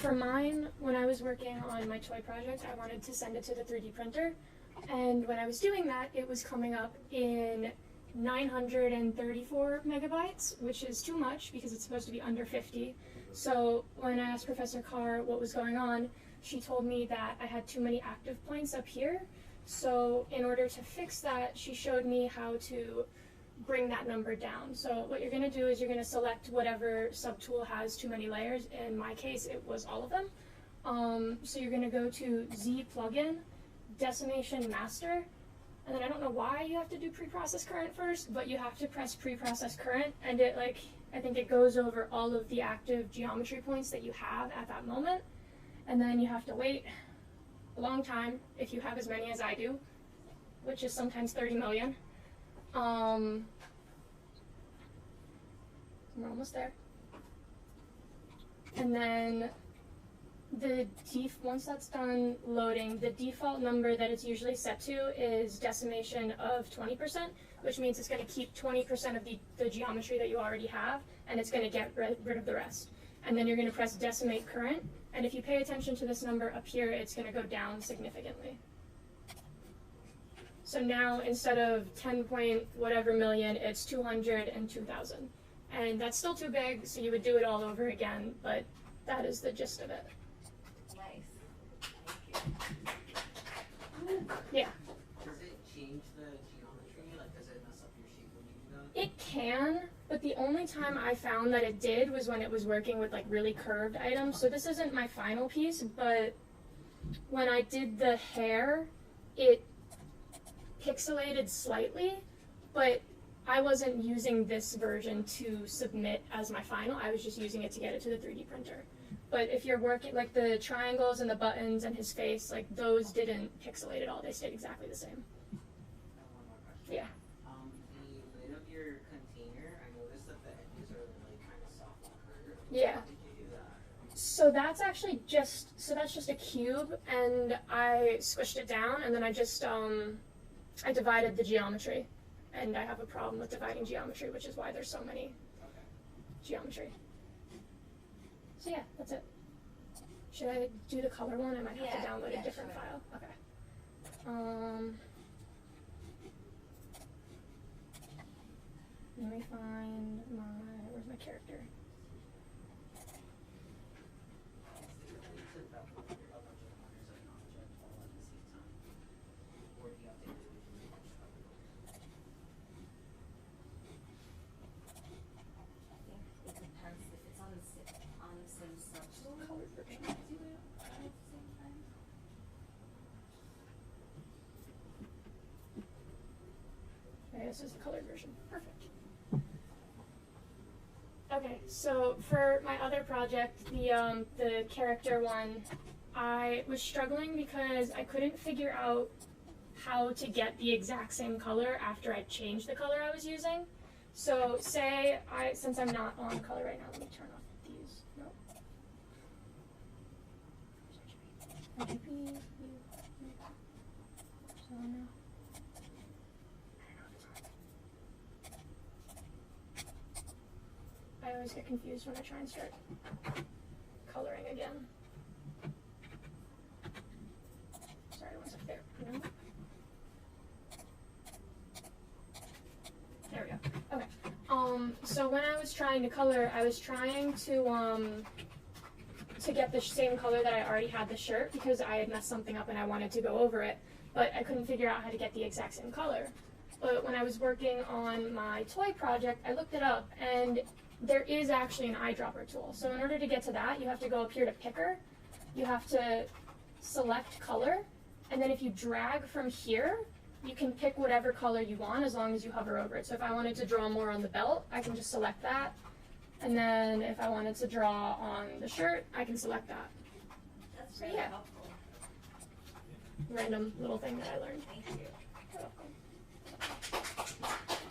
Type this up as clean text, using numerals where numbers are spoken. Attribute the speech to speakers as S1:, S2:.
S1: for mine, when I was working on my toy project, I wanted to send it to the 3D printer. And when I was doing that, it was coming up in 934 megabytes, which is too much because it's supposed to be under 50. So when I asked Professor Carr what was going on, she told me that I had too many active points up here. So in order to fix that, she showed me how to bring that number down. So what you're going to do is you're going to select whatever subtool has too many layers. In my case, it was all of them. So you're going to go to Z plugin, Decimation Master, and then I don't know why you have to do preprocess current first, but you have to press preprocess current, and it I think it goes over all of the active geometry points that you have at that moment, and then you have to wait a long time if you have as many as I do, which is sometimes 30 million. We're almost there. And then once that's done loading, the default number that it's usually set to is decimation of 20%, which means it's going to keep 20% of the geometry that you already have, and it's going to get rid of the rest. And then you're going to press decimate current, and if you pay attention to this number up here, it's going to go down significantly. So now instead of 10 point whatever million, it's 200 and 2,000. And that's still too big, so you would do it all over again, but that is the gist of it. Yeah.
S2: Does it change the geometry? Like, does it mess up your shape when you do that?
S1: It can, but the only time I found that it did was when it was working with really curved items. So this isn't my final piece, but when I did the hair, it pixelated slightly, but I wasn't using this version to submit as my final. I was just using it to get it to the 3D printer. But if you're working, the triangles and the buttons and his face, those didn't pixelate at all. They stayed exactly the same.
S2: One more question.
S1: Yeah.
S2: The lid of your container, I noticed that the edges are kind of soft and curved.
S1: Yeah.
S2: How did you do that?
S1: So that's actually that's just a cube, and I squished it down, and then I just, I divided the geometry. And I have a problem with dividing geometry, which is why there's so many geometry. So yeah, that's it. Should I do the color one? I might have to download a different file. Okay. Let me find where's my character? Okay, this is the colored version. Perfect. Okay, so for my other project, the character one, I was struggling because I couldn't figure out how to get the exact same color after I changed the color I was using. So since I'm not on color right now, let me turn off these. No. RGB. So no. I always get confused when I try and start coloring again. Sorry, one second there. No? There we go. Okay. So when I was trying to color, I was trying to get the same color that I already had the shirt because I had messed something up and I wanted to go over it, but I couldn't figure out how to get the exact same color. But when I was working on my toy project, I looked it up, and there is actually an eyedropper tool. So in order to get to that, you have to go up here to picker. You have to select color, and then if you drag from here, you can pick whatever color you want as long as you hover over it. So if I wanted to draw more on the belt, I can just select that. And then if I wanted to draw on the shirt, I can select that.
S3: That's really helpful.
S1: Random little thing that I learned.
S3: Thank you.